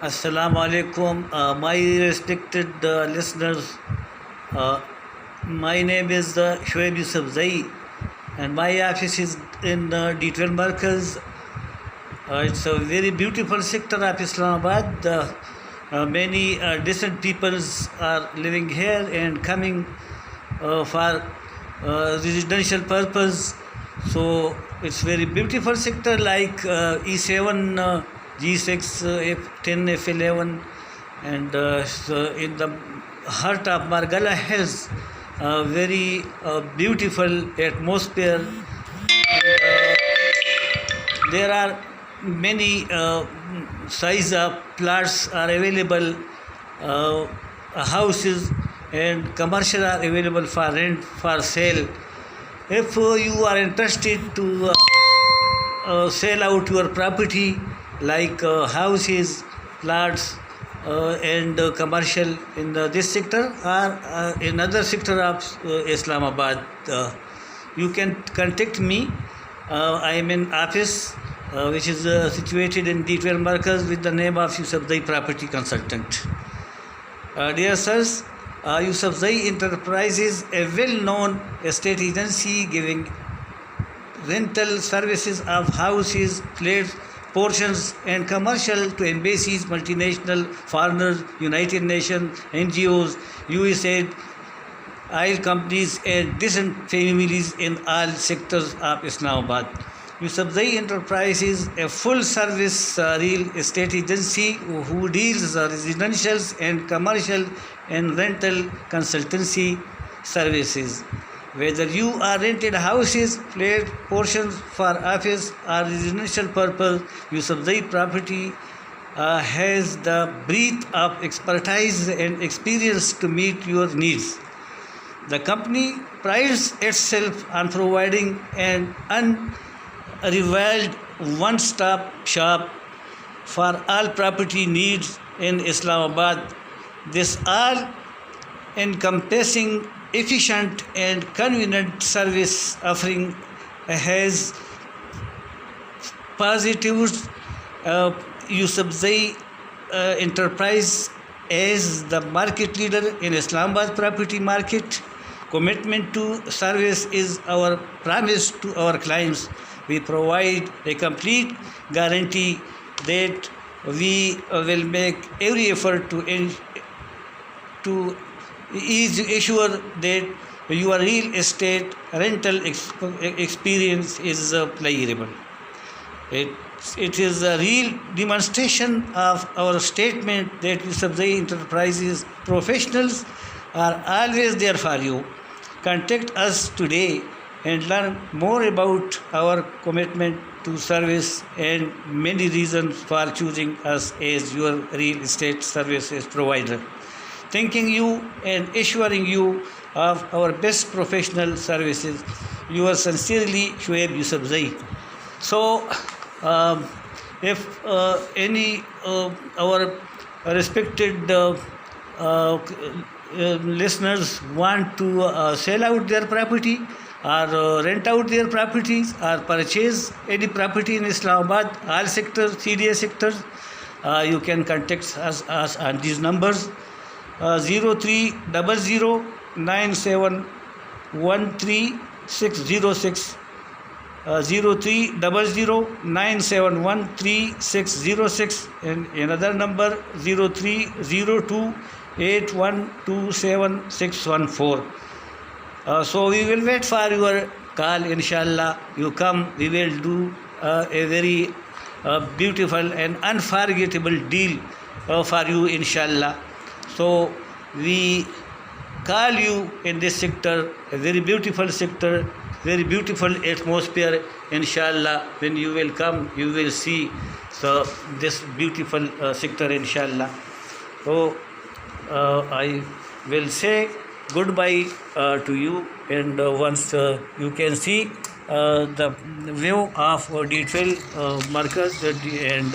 Assalamu alaikum, my respected listeners. Uh, my name is Shoaib Yusuf Zai, and my office is in D12 Markaz. It's a very beautiful sector of Islamabad. Many decent peoples are living here and coming for residential purpose. So it's very beautiful sector like E7, G6, F10, F11, and so in the heart of Margala Hills, very beautiful atmosphere. There are many size of plots are available, houses and commercial are available for rent, for sale. If you are interested to sell out your property like houses, plots, and commercial in this sector or in other sector of Islamabad, you can contact me. I am in office which is situated in D12 Markaz with the name of Yusuf Zai Property Consultant. Dear sirs, Yusuf Zai Enterprises, a well-known estate agency giving rental services of houses, flats, portions and commercial to embassies, multinational, foreigners, United Nations, NGOs, USAID, oil companies and decent families in all sectors of Islamabad. Yusuf Zai Enterprises, a full-service real estate agency who deals residential and commercial and rental consultancy services. Whether you are rented houses, flat, portions for office or residential purpose, Yusuf Zai Property has the breadth of expertise and experience to meet your needs. The company prides itself on providing an unrivaled one-stop shop for all property needs in Islamabad. This all-encompassing, efficient and convenient service offering has positives. Yusuf Zai Enterprise as the market leader in Islamabad property market. Commitment to service is our promise to our clients. We provide a complete guarantee that we will make every effort to ensure that your real estate rental experience is pleasurable. It is a real demonstration of our statement that Yusuf Zai Enterprises professionals are always there for you. Contact us today and learn more about our commitment to service and many reasons for choosing us as your real estate services provider. Thanking you and assuring you of our best professional services. Yours sincerely, Shoaib Yusuf Zai. So, if any our respected listeners want to sell out their property or rent out their properties or purchase any property in Islamabad, all sectors, CDA sectors, you can contact us on these numbers. 030097133606, 030097133606, and another number 030281276114. So we will wait for your call, inshallah. You come, we will do a very beautiful and unforgettable deal for you, inshallah. So we call you in this sector, a very beautiful sector, very beautiful atmosphere. Inshallah, when you will come, you will see this beautiful sector, inshallah. So I will say goodbye to you, and once you can see the view of D12 Markaz and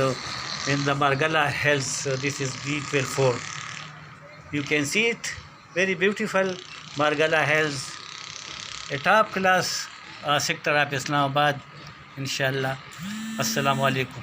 in the Margala Hills, this is D12-4. You can see it, very beautiful Margala Hills, a top class sector of Islamabad, inshallah. Assalamu alaikum.